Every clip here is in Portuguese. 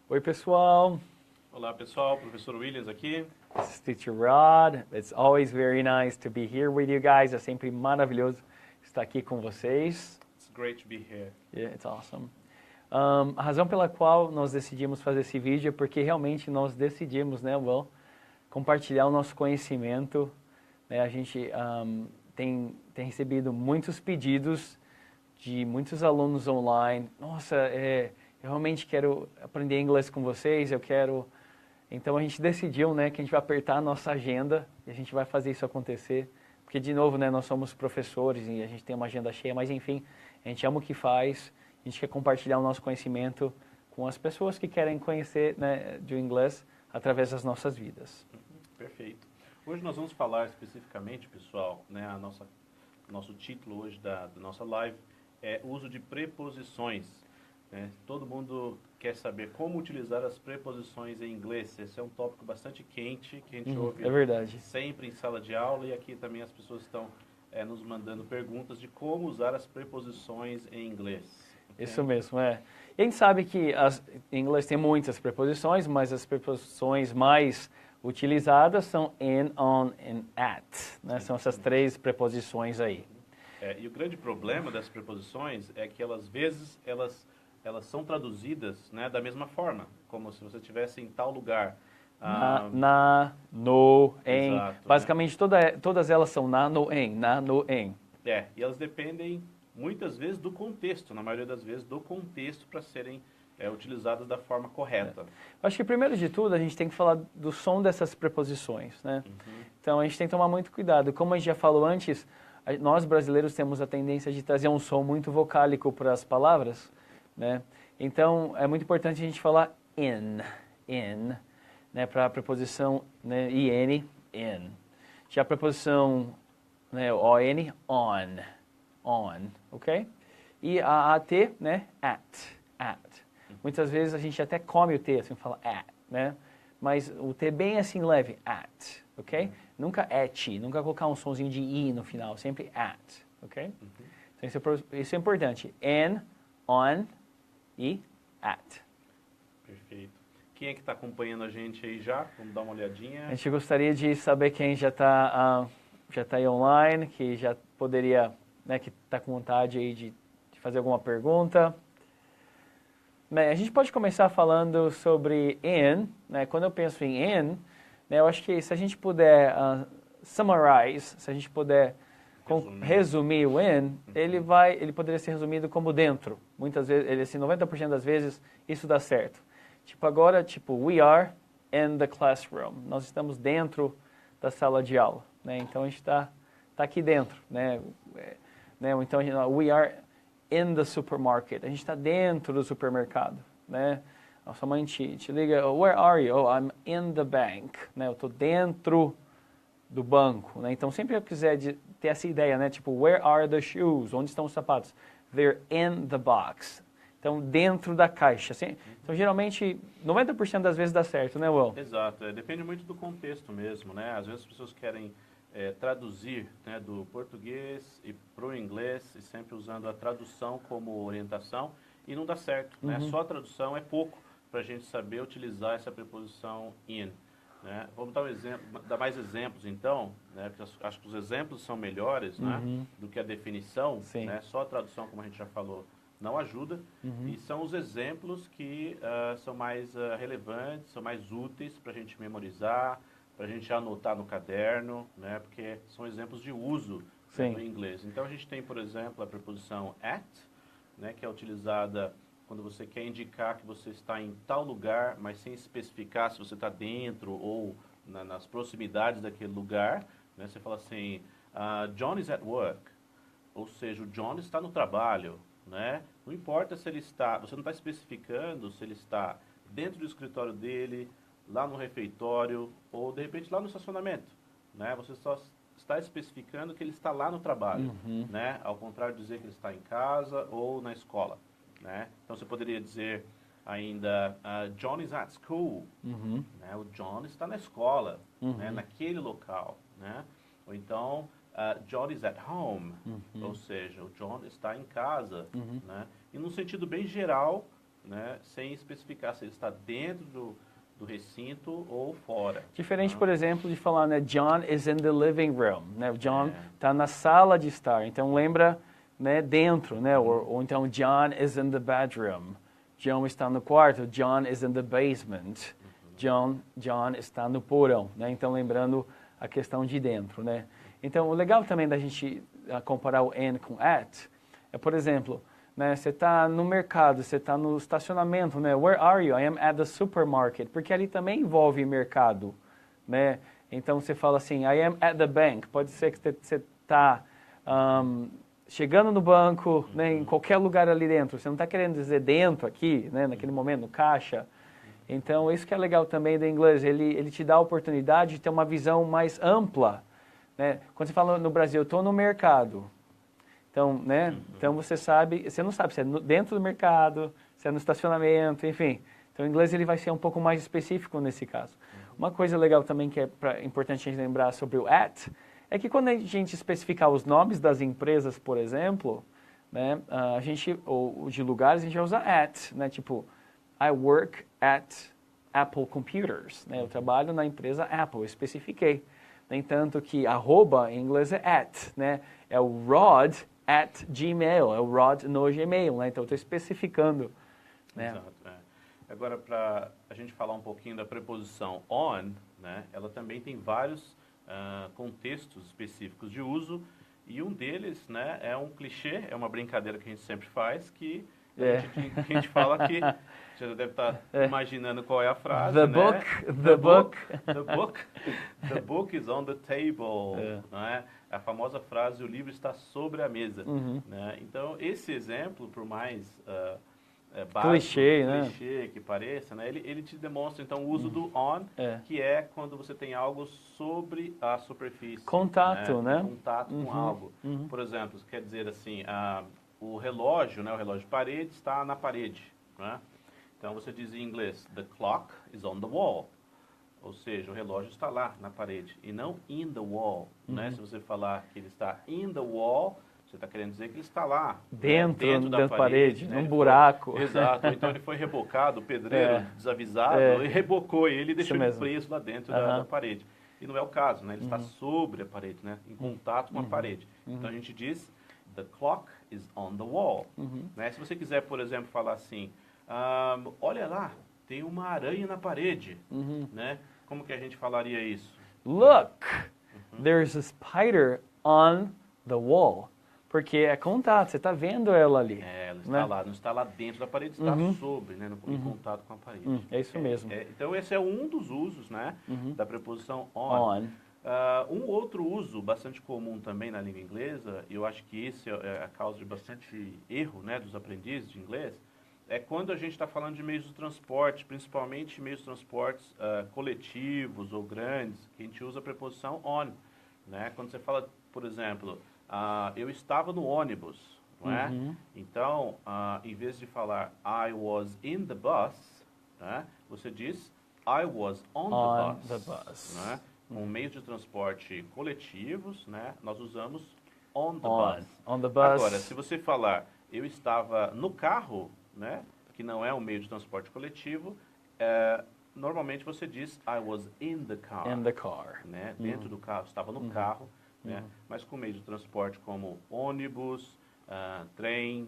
Oi, pessoal. Olá, pessoal. Professor Williams aqui. This is Teacher Rod. It's always very nice to be here with you guys. É sempre maravilhoso estar aqui com vocês. It's great to be here. Yeah, it's awesome. A razão pela qual nós decidimos fazer esse vídeo é porque realmente nós decidimos, né, Will, compartilhar o nosso conhecimento. Né? A gente tem recebido muitos pedidos de muitos alunos online. Nossa, eu realmente quero aprender inglês com vocês, eu quero... Então a gente decidiu, né, que a gente vai apertar a nossa agenda e a gente vai fazer isso acontecer. Porque, de novo, né, nós somos professores e a gente tem uma agenda cheia, mas enfim, a gente ama o que faz, a gente quer compartilhar o nosso conhecimento com as pessoas que querem conhecer, né, de inglês através das nossas vidas. Perfeito. Hoje nós vamos falar especificamente, pessoal, né, nosso título hoje da nossa live é o uso de preposições. Né? Todo mundo quer saber como utilizar as preposições em inglês. Esse é um tópico bastante quente que a gente ouve sempre em sala de aula, e aqui também as pessoas estão nos mandando perguntas de como usar as preposições em inglês. Okay? Isso mesmo, é. E a gente sabe que em inglês tem muitas preposições, mas as preposições mais utilizadas são in, on e at. Né? São essas três preposições aí. E o grande problema das preposições é que às vezes elas são traduzidas, né, da mesma forma, como se você estivesse em tal lugar. Na, no, em. Exato, basicamente, todas elas são na, no, em. Na, no, em. E elas dependem muitas vezes do contexto, na maioria das vezes do contexto para serem utilizadas da forma correta. Acho que primeiro de tudo a gente tem que falar do som dessas preposições, né? Então a gente tem que tomar muito cuidado. Como a gente já falou antes, nós brasileiros temos a tendência de trazer um som muito vocálico para as palavras, né? Então é muito importante a gente falar in, né, para a preposição, né, in, in. Já a preposição, né, on, ok? E a at, né, at. Muitas vezes a gente até come o T, assim, fala at, né? Mas o T bem assim leve, at, ok? Nunca at, nunca colocar um sonzinho de I no final, sempre at, ok? Então isso é importante. In, on e at. Perfeito. Quem é que está acompanhando a gente aí já? Vamos dar uma olhadinha. A gente gostaria de saber quem já está aí online, que já poderia, né, que está com vontade aí de fazer alguma pergunta. Bem, a gente pode começar falando sobre in, né? Quando eu penso em in, né, eu acho que se a gente puder summarize, se a gente puder resumir o in, ele poderia ser resumido como dentro. Muitas vezes, assim, 90% das vezes isso dá certo. Tipo agora, we are in the classroom. Nós estamos dentro da sala de aula, né? Então a gente está aqui dentro, né? Então we are in the supermarket. A gente está dentro do supermercado, né? A sua mãe te liga, where are you? Oh, I'm in the bank. Né? Eu estou dentro do banco, né? Então sempre eu quiser ter essa ideia, né? Tipo, where are the shoes? Onde estão os sapatos? They're in the box. Então, dentro da caixa. Assim, então, geralmente, 90% das vezes dá certo, né, Will? Exato. Depende muito do contexto mesmo, né? Às vezes as pessoas querem traduzir, né, do português e para o inglês, e sempre usando a tradução como orientação, e não dá certo, né? Só a tradução é pouco para a gente saber utilizar essa preposição in. Né? Vamos dar dar mais exemplos então, né? Porque acho que os exemplos são melhores, né, do que a definição, né? Só a tradução, como a gente já falou, não ajuda, e são os exemplos que são mais relevantes, são mais úteis para a gente memorizar, para a gente anotar no caderno, né? Porque são exemplos de uso no inglês. Então a gente tem, por exemplo, a preposição at, né, que é utilizada quando você quer indicar que você está em tal lugar, mas sem especificar se você está dentro ou nas proximidades daquele lugar. Né? Você fala assim, John is at work, ou seja, o John está no trabalho. Né? Não importa se ele está, você não está especificando se ele está dentro do escritório dele, lá no refeitório, ou de repente lá no estacionamento. Né? Você só está especificando que ele está lá no trabalho, né? Ao contrário de dizer que ele está em casa ou na escola. Né? Então você poderia dizer ainda, John is at school, né? O John está na escola, né? Naquele local. Né? Ou então, John is at home, ou seja, o John está em casa. Né? E num sentido bem geral, né, sem especificar se ele está dentro do recinto ou fora. Diferente, por exemplo, de falar, né, John is in the living room, né, o John está na sala de estar, então lembra, né, dentro, né, ou então John is in the bedroom, John está no quarto, John is in the basement, John está no porão, né, então lembrando a questão de dentro, né. Então, o legal também da gente comparar o and com at é, por exemplo, né, você está no mercado, você está no estacionamento, né? Where are you? I am at the supermarket. Porque ali também envolve mercado, né? Então, você fala assim, I am at the bank. Pode ser que você está chegando no banco, né, em qualquer lugar ali dentro. Você não está querendo dizer dentro aqui, né, naquele momento, no caixa. Então, isso que é legal também do inglês. Ele te dá a oportunidade de ter uma visão mais ampla, né? Quando você fala no Brasil, eu estou no mercado. Então, né? Então você sabe, você não sabe se é dentro do mercado, se é no estacionamento, enfim. Então o inglês ele vai ser um pouco mais específico nesse caso. Uma coisa legal também que é importante a gente lembrar sobre o at, é que quando a gente especificar os nomes das empresas, por exemplo, né, a gente, ou de lugares, a gente vai usar at, né? Tipo, I work at Apple Computers, né? Eu trabalho na empresa Apple, eu especifiquei. No entanto que arroba em inglês é at, né? É o Rod at Gmail, é o Rod no Gmail, né? Então eu estou especificando, né? Exato, Agora, para a gente falar um pouquinho da preposição on, né? Ela também tem vários contextos específicos de uso, e um deles, né, é um clichê, é uma brincadeira que a gente sempre faz, que a gente fala que você já deve estar imaginando qual é a frase, The né? The book is on the table, né? A famosa frase, o livro está sobre a mesa, né? Então, esse exemplo, por mais básico, clichê que pareça, né? Ele te demonstra, então, o uso do on, que é quando você tem algo sobre a superfície. Contato, né? Contato com algo. Por exemplo, quer dizer assim, o relógio, né? O relógio de parede está na parede, né? Então, você diz em inglês, the clock is on the wall. Ou seja, o relógio está lá na parede e não in the wall, né? Se você falar que ele está in the wall, você está querendo dizer que ele está lá, dentro da parede, né? Num buraco. Exato. Então ele foi rebocado, o pedreiro desavisado, e rebocou ele e deixou ele preso lá dentro da parede. E não é o caso, né? Ele está sobre a parede, né? Em contato com a parede. Então a gente diz, the clock is on the wall. Né? Se você quiser, por exemplo, falar assim, olha lá, tem uma aranha na parede, né? Como que a gente falaria isso? Look, there's a spider on the wall. Porque é contato, você está vendo ela ali. Ela está lá, não está lá dentro da parede, está sobre, né? Em contato com a parede. É isso mesmo. Então esse é um dos usos, né? Da preposição on. Um outro uso bastante comum também na língua inglesa, e eu acho que esse é a causa de bastante erro, né, dos aprendizes de inglês, é quando a gente está falando de meios de transporte, principalmente meios de transportes coletivos ou grandes, que a gente usa a preposição on, né? Quando você fala, por exemplo, eu estava no ônibus, não é? Então, em vez de falar I was in the bus, né, você diz I was on the bus. Né? Com meios de transporte coletivos, né, nós usamos on the bus. On the bus. Agora, se você falar eu estava no carro, né, que não é um meio de transporte coletivo, normalmente você diz I was in the car. In the car. Né, dentro do carro, estava no carro, né, mas com meios de transporte como ônibus, trem,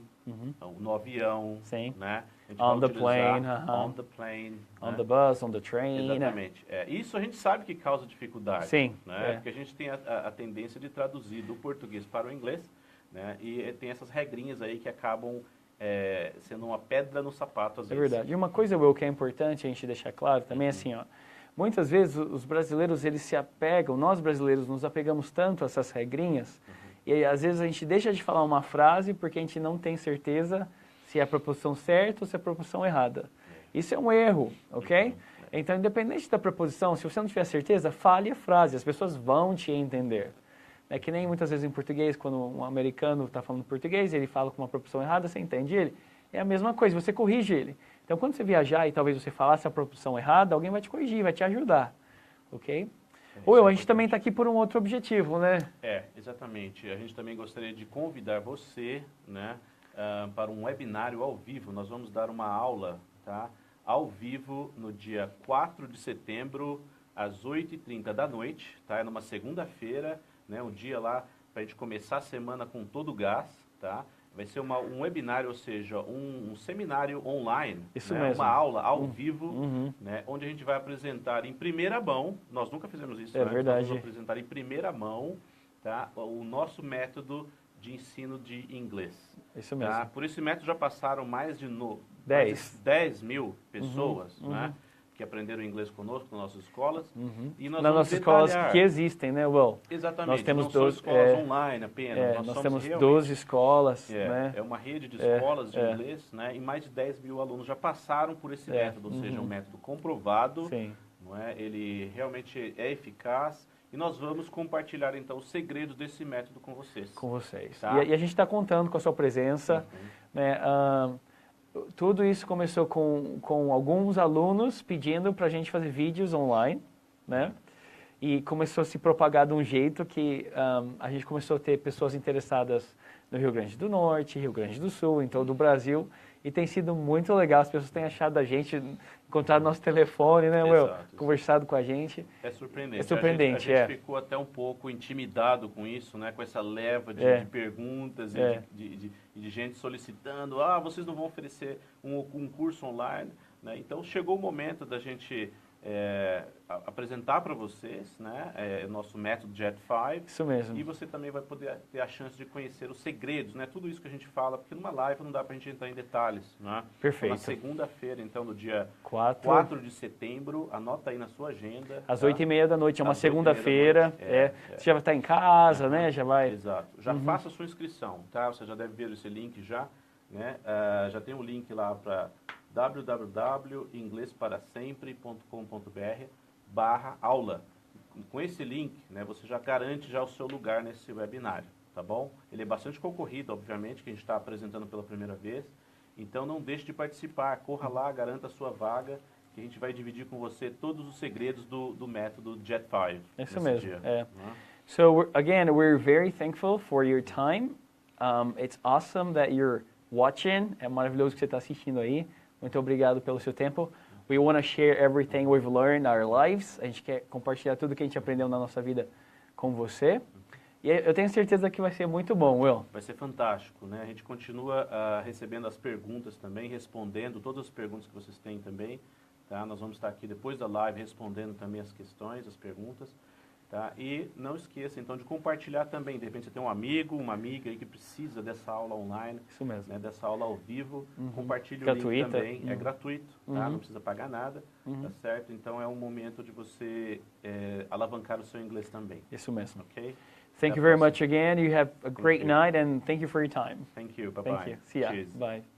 no avião, né? On the plane, on the plane, on the bus, on the train. Exatamente. Isso a gente sabe que causa dificuldade. Sim. Né? Porque a gente tem a tendência de traduzir do português para o inglês, né? E tem essas regrinhas aí que acabam sendo uma pedra no sapato às vezes. É verdade. E uma coisa, Will, que é importante a gente deixar claro também é assim, ó. Muitas vezes os brasileiros, eles se apegam, nós brasileiros nos apegamos tanto a essas regrinhas, e às vezes a gente deixa de falar uma frase porque a gente não tem certeza se é a preposição certa ou se é a preposição errada. Isso é um erro, ok? Então, independente da preposição, se você não tiver certeza, fale a frase, as pessoas vão te entender. É que nem muitas vezes em português, quando um americano está falando português, ele fala com uma preposição errada, você entende ele? É a mesma coisa, você corrige ele. Então, quando você viajar e talvez você falasse a proposição errada, alguém vai te corrigir, vai te ajudar, ok? Ou a gente também está aqui por um outro objetivo, né? Exatamente. A gente também gostaria de convidar você, né, para um webinário ao vivo. Nós vamos dar uma aula, tá? Ao vivo no dia 4 de setembro, às 8h30 da noite, tá? É numa segunda-feira, né? Um dia lá para a gente começar a semana com todo o gás, tá? Vai ser um webinário, ou seja, um seminário online, Isso né? mesmo. Uma aula ao vivo, né? Onde a gente vai apresentar em primeira mão, nós nunca fizemos isso, É né? verdade. Nós vamos apresentar em primeira mão, tá? O nosso método de ensino de inglês. Isso mesmo. Tá? Por esse método já passaram mais de 10 mil pessoas, né? Que aprenderam inglês conosco nas nossas escolas. E nós Nas vamos nossas escolas detalhar. que existem, né, Will? Exatamente, Nós temos não são 12 escolas online apenas. nós somos temos realmente- 12 escolas, né? É uma rede de escolas de inglês, né? E mais de 10 mil alunos já passaram por esse método, ou seja, um método comprovado, Sim. não é? Ele realmente é eficaz. E nós vamos compartilhar, então, os segredos desse método com vocês. Com vocês. Tá? E a gente está contando com a sua presença, né? Tudo isso começou com alguns alunos pedindo para a gente fazer vídeos online, né? E começou a se propagar de um jeito que a gente começou a ter pessoas interessadas no Rio Grande do Norte, Rio Grande do Sul, em todo o Brasil. E tem sido muito legal, as pessoas têm achado a gente, encontrado nosso telefone, né, Will? Exato. Conversado com a gente. É surpreendente. É surpreendente, a gente ficou até um pouco intimidado com isso, né? Com essa leva de perguntas e de gente solicitando, vocês não vão oferecer um curso online, né? Então chegou o momento da gente apresentar para vocês, né? Nosso método Jet5. Isso mesmo. E você também vai poder ter a chance de conhecer os segredos, né? Tudo isso que a gente fala, porque numa live não dá para a gente entrar em detalhes, né? Perfeito. Na segunda-feira, então, no dia 4 4 de setembro, anota aí na sua agenda. Às tá? 8h30 da noite, é uma Às 8h30 da segunda-feira. noite. Você já vai estar em casa, né? Já vai. Exato. Já faça a sua inscrição, tá? Você já deve ver esse link já, né? Já tem um link lá para www.inglesparasempre.com.br/aula. Com esse link, né, você já garante já o seu lugar nesse webinário, tá bom? Ele é bastante concorrido, obviamente, que a gente está apresentando pela primeira vez. Então não deixe de participar, corra lá, garanta a sua vaga, que a gente vai dividir com você todos os segredos do método Jet5. Isso nesse mesmo. dia, né? So again, we're very thankful for your time. It's awesome that you're watching. É maravilhoso que você está assistindo aí. Muito obrigado pelo seu tempo. We want to share everything we've learned in our lives. A gente quer compartilhar tudo que a gente aprendeu na nossa vida com você. E eu tenho certeza que vai ser muito bom, Will. Vai ser fantástico, né? A gente continua recebendo as perguntas também, respondendo todas as perguntas que vocês têm também, tá? Nós vamos estar aqui depois da live respondendo também as questões, as perguntas, tá? E não esqueça, então, de compartilhar também. De repente você tem um amigo, uma amiga aí que precisa dessa aula online, Isso mesmo. né? Dessa aula ao vivo. Compartilhe o Gratuita. link também. É gratuito, tá? Não precisa pagar nada, tá certo? Então, é um momento de você alavancar o seu inglês também, Isso mesmo. ok? Thank you very much again. You have a great night and thank you for your time. Thank you. Bye-bye. Thank you. See ya. Cheers. Bye.